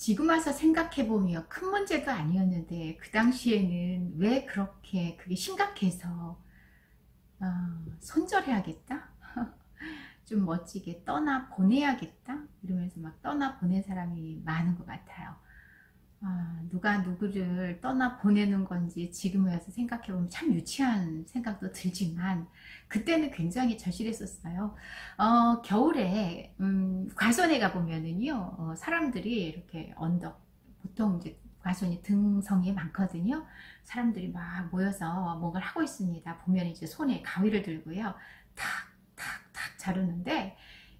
지금 와서 생각해보면 큰 문제도 아니었는데 그 당시에는 왜 그렇게 그게 심각해서 손절해야겠다? 좀 멋지게 떠나 보내야겠다? 이러면서 막 떠나 보낸 사람이 많은 것 같아요. 누가 누구를 떠나 보내는 건지 지금 와서 생각해보면 참 유치한 생각도 들지만 그때는 굉장히 절실했었어요. 겨울에 과수원에 가보면은요, 사람들이 이렇게 언덕, 보통 이제 과수원이 등성이 많거든요. 사람들이 막 모여서 뭔가를 하고 있습니다. 보면 이제 손에 가위를 들고요, 탁탁탁 자르는데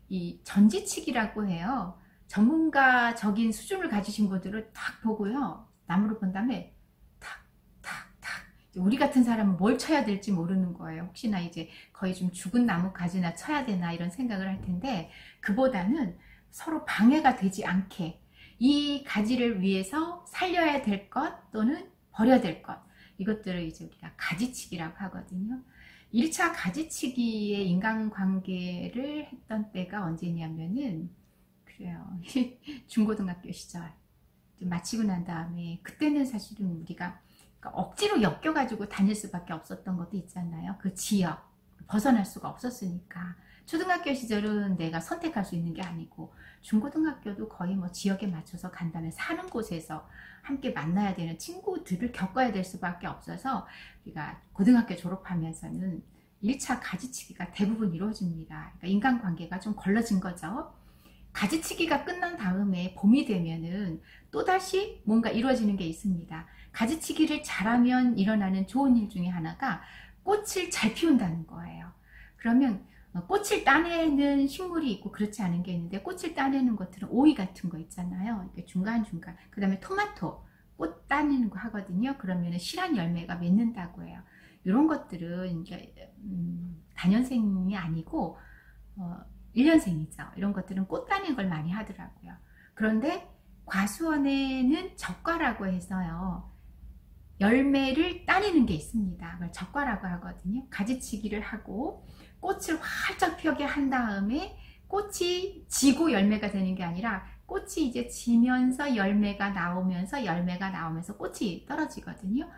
이 전지치기라고 해요. 전문가적인 수준을 가지신 분들을 탁 보고요, 나무를 본 다음에 탁 탁 탁, 우리 같은 사람은 뭘 쳐야 될지 모르는 거예요. 혹시나 이제 거의 좀 죽은 나무 가지나 쳐야 되나 이런 생각을 할 텐데, 그보다는 서로 방해가 되지 않게 이 가지를 위해서 살려야 될 것 또는 버려야 될 것, 이것들을 이제 우리가 가지치기라고 하거든요. 1차 가지치기의 인간관계를 했던 때가 언제냐면은, 그래요. 중고등학교 시절 마치고 난 다음에, 그때는 사실은 우리가 억지로 엮여가지고 다닐 수밖에 없었던 것도 있잖아요. 그 지역 벗어날 수가 없었으니까. 초등학교 시절은 내가 선택할 수 있는 게 아니고, 중고등학교도 거의 뭐 지역에 맞춰서 간다면 사는 곳에서 함께 만나야 되는 친구들을 겪어야 될 수밖에 없어서, 우리가 고등학교 졸업하면서는 1차 가지치기가 대부분 이루어집니다. 그러니까 인간관계가 좀 걸러진 거죠. 가지치기가 끝난 다음에 봄이 되면은 또다시 뭔가 이루어지는 게 있습니다. 가지치기를 잘하면 일어나는 좋은 일 중에 하나가 꽃을 잘 피운다는 거예요. 그러면 꽃을 따내는 식물이 있고 그렇지 않은 게 있는데, 꽃을 따내는 것들은 오이 같은 거 있잖아요. 이렇게 중간중간. 그 다음에 토마토 꽃 따내는 거 하거든요. 그러면 실한 열매가 맺는다고 해요. 이런 것들은 이제 다년생이 아니고 1년생이죠. 이런 것들은 꽃 따는 걸 많이 하더라고요. 그런데 과수원에는 적과라고 해서요, 열매를 따내는 게 있습니다. 그걸 적과라고 하거든요. 가지치기를 하고 꽃을 활짝 피게 한 다음에 꽃이 지고 열매가 되는 게 아니라, 꽃이 이제 지면서 열매가 나오면서 꽃이 떨어지거든요.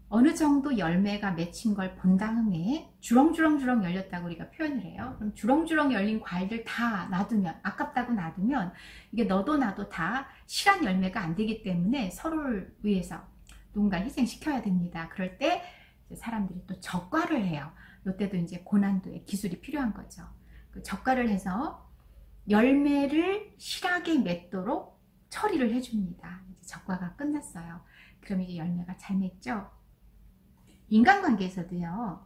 어느 정도 열매가 맺힌 걸 본 다음에 주렁주렁 열렸다고 우리가 표현을 해요. 그럼 주렁주렁 열린 과일들 다 놔두면, 아깝다고 놔두면 이게 너도 나도 다 실한 열매가 안 되기 때문에 서로를 위해서 누군가 희생시켜야 됩니다. 그럴 때 사람들이 또 적과를 해요. 이때도 이제 고난도의 기술이 필요한 거죠. 그 적과를 해서 열매를 실하게 맺도록 처리를 해줍니다. 이제 적과가 끝났어요. 그럼 이제 열매가 잘 맺죠. 인간관계에서도요,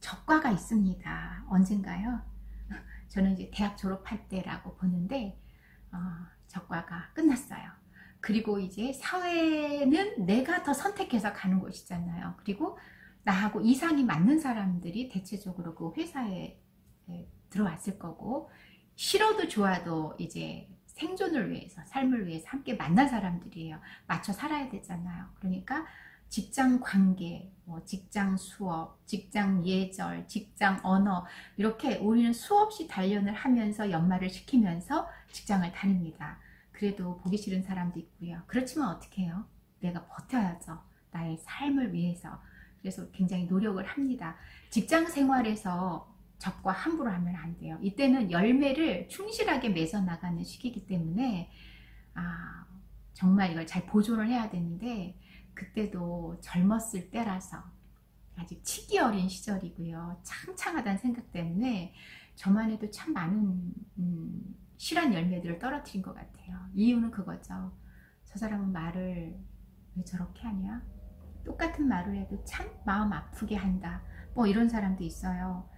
적과가 있습니다. 언젠가요? 저는 이제 대학 졸업할 때라고 보는데, 적과가 끝났어요. 그리고 이제 사회는 내가 더 선택해서 가는 곳이잖아요. 그리고 나하고 이상이 맞는 사람들이 대체적으로 그 회사에 들어왔을 거고, 싫어도 좋아도 이제 생존을 위해서, 삶을 위해서 함께 만난 사람들이에요. 맞춰 살아야 되잖아요. 그러니까 직장 관계, 직장 수업, 직장 예절, 직장 언어, 이렇게 우리는 수없이 단련을 하면서 연말을 시키면서 직장을 다닙니다. 그래도 보기 싫은 사람도 있고요. 그렇지만 어떻게 해요? 내가 버텨야죠. 나의 삶을 위해서. 그래서 굉장히 노력을 합니다. 직장 생활에서 적과 함부로 하면 안 돼요. 이때는 열매를 충실하게 맺어 나가는 시기이기 때문에 정말 이걸 잘 보존을 해야 되는데, 그때도 젊었을 때라서 아직 치기 어린 시절이고요. 창창하다는 생각 때문에 저만 해도 참 많은 실한 열매들을 떨어뜨린 것 같아요. 이유는 그거죠. 저 사람은 말을 왜 저렇게 하냐? 똑같은 말을 해도 참 마음 아프게 한다. 뭐 이런 사람도 있어요.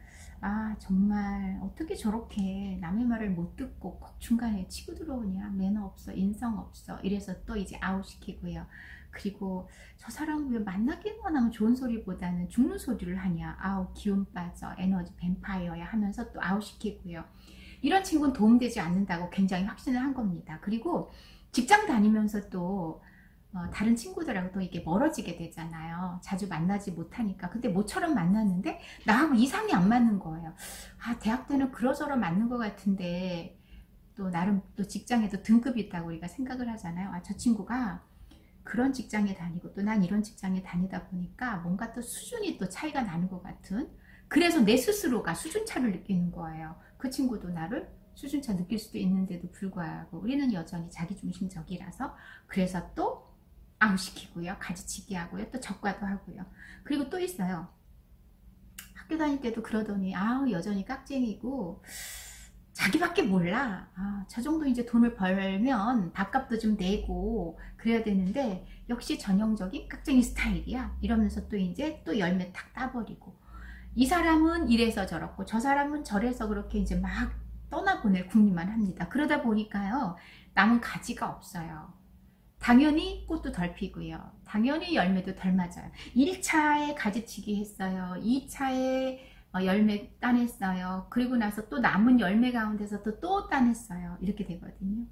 정말 어떻게 저렇게 남의 말을 못 듣고 꼭 중간에 치고 들어오냐? 매너 없어, 인성 없어. 이래서 또 이제 아웃시키고요. 그리고 저 사람 왜 만나기만 하면 좋은 소리보다는 죽는 소리를 하냐? 기운 빠져, 에너지 뱀파이어야 하면서 또 아웃시키고요. 이런 친구는 도움되지 않는다고 굉장히 확신을 한 겁니다. 그리고 직장 다니면서 또 다른 친구들하고 또 이게 멀어지게 되잖아요. 자주 만나지 못하니까. 근데 모처럼 만났는데 나하고 이상이 안 맞는 거예요. 대학 때는 그러저러 맞는 것 같은데 또 나름 또 직장에도 등급이 있다고 우리가 생각을 하잖아요. 아, 저 친구가 그런 직장에 다니고 또 난 이런 직장에 다니다 보니까 뭔가 또 수준이 또 차이가 나는 것 같은, 그래서 내 스스로가 수준차를 느끼는 거예요. 그 친구도 나를 수준차 느낄 수도 있는데도 불구하고 우리는 여전히 자기중심적이라서, 그래서 또 아웃시키고요, 가지치기 하고요, 또 적과도 하고요. 그리고 또 있어요. 학교 다닐 때도 그러더니 여전히 깍쟁이고 자기밖에 몰라. 저 정도 이제 돈을 벌면 밥값도 좀 내고 그래야 되는데 역시 전형적인 깍쟁이 스타일이야. 이러면서 또 이제 또 열매 탁 따버리고, 이 사람은 이래서 저렇고 저 사람은 저래서 그렇게 이제 막 떠나보낼 궁리만 합니다. 그러다 보니까요, 남은 가지가 없어요. 당연히 꽃도 덜 피고요. 당연히 열매도 덜 맞아요. 1차에 가지치기 했어요. 2차에 열매 따냈어요. 그리고 나서 또 남은 열매 가운데서 또 따냈어요. 이렇게 되거든요.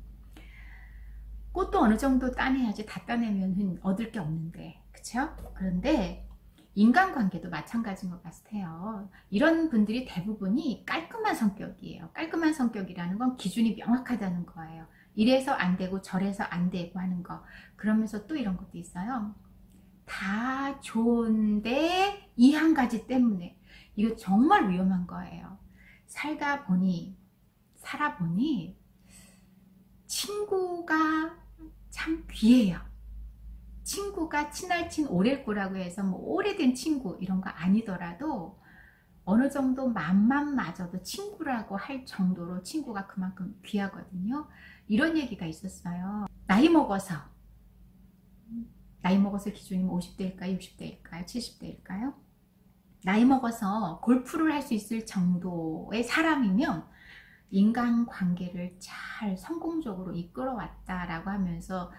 꽃도 어느 정도 따내야지, 다 따내면 얻을 게 없는데, 그쵸? 그런데 인간관계도 마찬가지인 것 같아요. 이런 분들이 대부분이 깔끔한 성격이에요. 깔끔한 성격이라는 건 기준이 명확하다는 거예요. 이래서 안 되고 저래서 안 되고 하는 거. 그러면서 또 이런 것도 있어요. 다 좋은데 이 한 가지 때문에. 이거 정말 위험한 거예요. 살아보니 친구가 참 귀해요. 친구가 친할 친 오랠 거라고 해서 뭐 오래된 친구 이런 거 아니더라도 어느 정도 맘만 맞아도 친구라고 할 정도로 친구가 그만큼 귀하거든요. 이런 얘기가 있었어요. 나이 먹어서 기준이면 50대일까요? 60대일까요? 70대일까요? 나이 먹어서 골프를 할 수 있을 정도의 사람이면 인간관계를 잘 성공적으로 이끌어왔다라고 하면서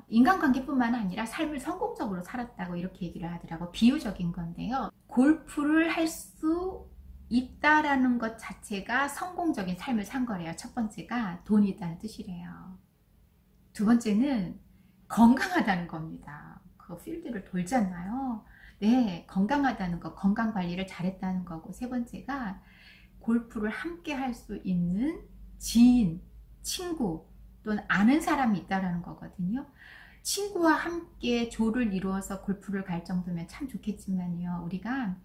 인간관계뿐만 아니라 삶을 성공적으로 살았다고 이렇게 얘기를 하더라고. 비유적인 건데요. 골프를 할 수 있다라는 것 자체가 성공적인 삶을 산 거래요. 첫 번째가 돈이 있다는 뜻이래요. 두 번째는 건강하다는 겁니다. 그 필드를 돌잖아요. 네, 건강하다는 거, 건강관리를 잘했다는 거고, 세 번째가 골프를 함께 할 수 있는 지인, 친구 또는 아는 사람이 있다는 거거든요. 친구와 함께 조를 이루어서 골프를 갈 정도면 참 좋겠지만요, 우리가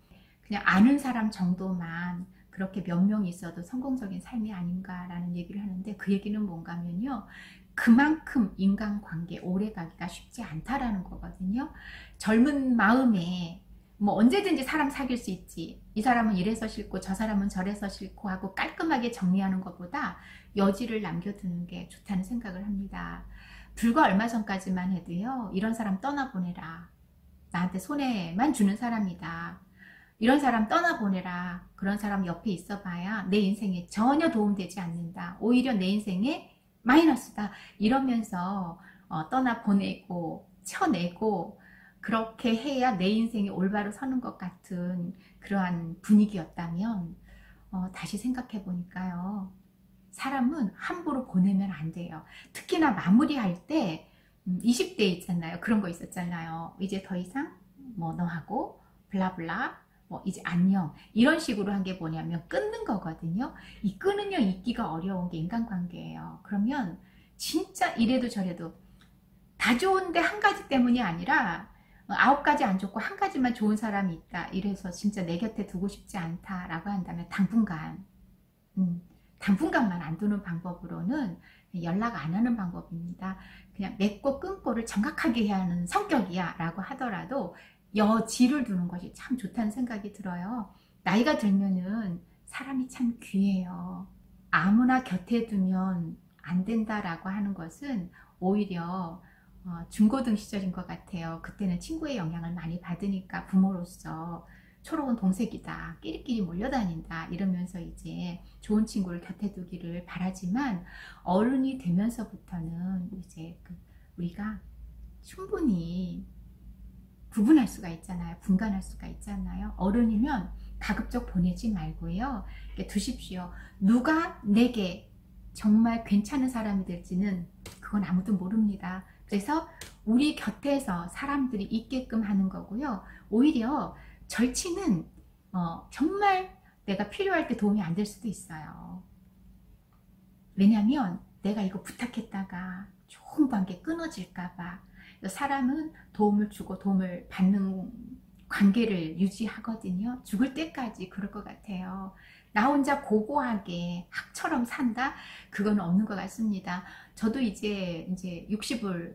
그냥 아는 사람 정도만 그렇게 몇 명이 있어도 성공적인 삶이 아닌가라는 얘기를 하는데, 그 얘기는 뭔가 하면요, 그만큼 인간관계 오래가기가 쉽지 않다라는 거거든요. 젊은 마음에 뭐 언제든지 사람 사귈 수 있지, 이 사람은 이래서 싫고 저 사람은 저래서 싫고 하고 깔끔하게 정리하는 것보다 여지를 남겨두는 게 좋다는 생각을 합니다. 불과 얼마 전까지만 해도요, 이런 사람 떠나보내라, 나한테 손해만 주는 사람이다, 이런 사람 떠나보내라, 그런 사람 옆에 있어봐야 내 인생에 전혀 도움되지 않는다, 오히려 내 인생에 마이너스다, 이러면서 떠나보내고 쳐내고 그렇게 해야 내 인생이 올바로 서는 것 같은 그러한 분위기였다면, 다시 생각해 보니까요, 사람은 함부로 보내면 안 돼요. 특히나 마무리할 때 20대 있잖아요. 그런 거 있었잖아요. 이제 더 이상 뭐 너하고 블라블라 뭐 이제 안녕, 이런 식으로 한 게 뭐냐면 끊는 거거든요. 이 끊으며 있기가 어려운 게 인간관계예요. 그러면 진짜 이래도 저래도 다 좋은데 한 가지 때문이 아니라 9가지 안 좋고 한 가지만 좋은 사람이 있다, 이래서 진짜 내 곁에 두고 싶지 않다라고 한다면 당분간만 안 두는 방법으로는 연락 안 하는 방법입니다. 그냥 맺고 끊고를 정확하게 해야 하는 성격이야 라고 하더라도 여지를 두는 것이 참 좋다는 생각이 들어요. 나이가 들면은 사람이 참 귀해요. 아무나 곁에 두면 안 된다라고 하는 것은 오히려 중고등 시절인 것 같아요. 그때는 친구의 영향을 많이 받으니까 부모로서 초록은 동색이다, 끼리끼리 몰려다닌다 이러면서 이제 좋은 친구를 곁에 두기를 바라지만, 어른이 되면서부터는 이제 우리가 충분히 구분할 수가 있잖아요. 분간할 수가 있잖아요. 어른이면 가급적 보내지 말고요, 두십시오. 누가 내게 정말 괜찮은 사람이 될지는 그건 아무도 모릅니다. 그래서 우리 곁에서 사람들이 있게끔 하는 거고요. 오히려 절친은 정말 내가 필요할 때 도움이 안 될 수도 있어요. 왜냐면 내가 이거 부탁했다가 좋은 관계 끊어질까봐. 사람은 도움을 주고 도움을 받는 관계를 유지하거든요. 죽을 때까지 그럴 것 같아요. 나 혼자 고고하게 학처럼 산다? 그건 없는 것 같습니다. 저도 이제 60을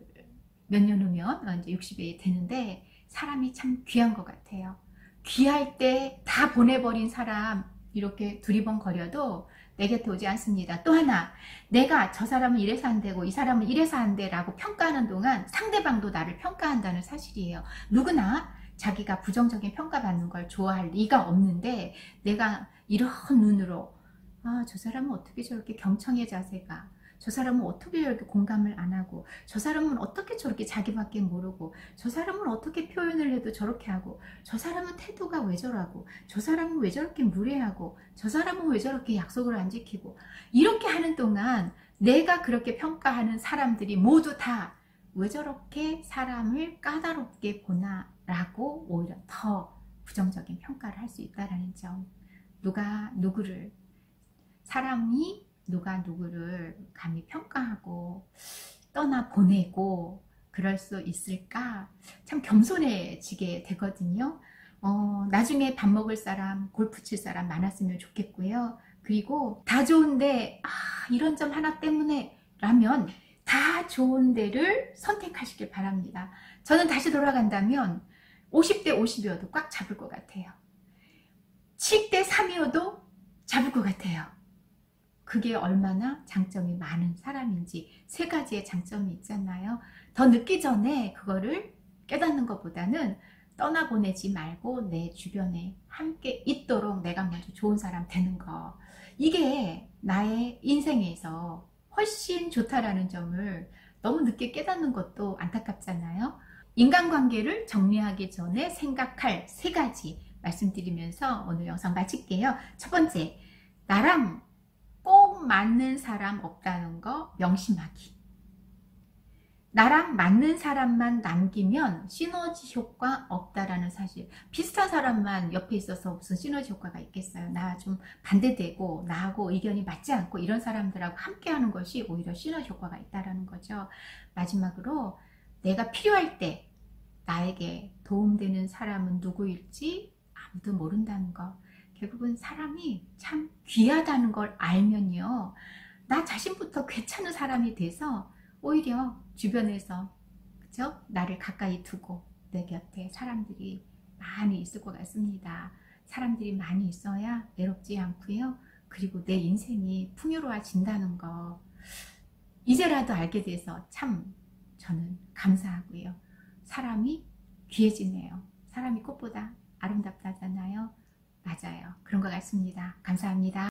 몇 년 후면 이제 60이 되는데 사람이 참 귀한 것 같아요. 귀할 때 다 보내버린 사람 이렇게 두리번거려도 내 곁에 오지 않습니다. 또 하나, 내가 저 사람은 이래서 안 되고 이 사람은 이래서 안 돼 라고 평가하는 동안 상대방도 나를 평가한다는 사실이에요. 누구나 자기가 부정적인 평가받는 걸 좋아할 리가 없는데 내가 이런 눈으로 저 사람은 어떻게 저렇게 경청의 자세가, 저 사람은 어떻게 저렇게 공감을 안 하고, 저 사람은 어떻게 저렇게 자기밖에 모르고, 저 사람은 어떻게 표현을 해도 저렇게 하고, 저 사람은 태도가 왜 저러고, 저 사람은 왜 저렇게 무례하고, 저 사람은 왜 저렇게 약속을 안 지키고, 이렇게 하는 동안 내가 그렇게 평가하는 사람들이 모두 다 왜 저렇게 사람을 까다롭게 보나 라고 오히려 더 부정적인 평가를 할 수 있다는 점. 사람이 누가 누구를 감히 평가하고 떠나보내고 그럴 수 있을까? 참 겸손해지게 되거든요. 나중에 밥 먹을 사람, 골프 칠 사람 많았으면 좋겠고요. 그리고 다 좋은데 이런 점 하나 때문에 라면 다 좋은 데를 선택하시길 바랍니다. 저는 다시 돌아간다면 50대 50이어도 꽉 잡을 것 같아요. 7대 3이어도 잡을 것 같아요. 그게 얼마나 장점이 많은 사람인지 세 가지의 장점이 있잖아요. 더 늦기 전에 그거를 깨닫는 것보다는 떠나보내지 말고 내 주변에 함께 있도록 내가 먼저 좋은 사람 되는 거, 이게 나의 인생에서 훨씬 좋다라는 점을 너무 늦게 깨닫는 것도 안타깝잖아요. 인간관계를 정리하기 전에 생각할 세 가지 말씀드리면서 오늘 영상 마칠게요. 첫 번째, 나랑 꼭 맞는 사람 없다는 거 명심하기. 나랑 맞는 사람만 남기면 시너지 효과 없다라는 사실. 비슷한 사람만 옆에 있어서 무슨 시너지 효과가 있겠어요. 나 좀 반대되고 나하고 의견이 맞지 않고 이런 사람들하고 함께 하는 것이 오히려 시너지 효과가 있다라는 거죠. 마지막으로 내가 필요할 때 나에게 도움되는 사람은 누구일지 아무도 모른다는 거. 결국은 사람이 참 귀하다는 걸 알면요, 나 자신부터 괜찮은 사람이 돼서 오히려 주변에서 그죠? 나를 가까이 두고 내 곁에 사람들이 많이 있을 것 같습니다. 사람들이 많이 있어야 외롭지 않고요. 그리고 내 인생이 풍요로워진다는 거 이제라도 알게 돼서 참 저는 감사하고요. 사람이 귀해지네요. 사람이 꽃보다 아름답다잖아요. 맞아요. 그런 것 같습니다. 감사합니다.